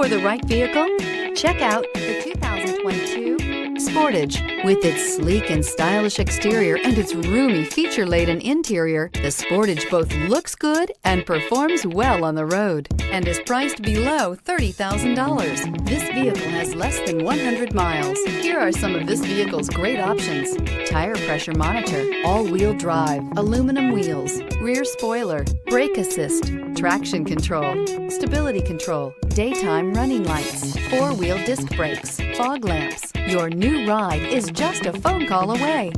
for the right vehicle? Check out the 2022 Sportage. With its sleek and stylish exterior and its roomy feature-laden interior, the Sportage both looks good and performs well on the road and is priced below $30,000. This vehicle has less than 100 miles. Here are some of this vehicle's great options: tire pressure monitor, all-wheel drive, aluminum wheels, rear spoiler, brake assist, traction control, stability control, daytime running lights, four-wheel disc brakes, fog lamps. Your new ride is just a phone call away.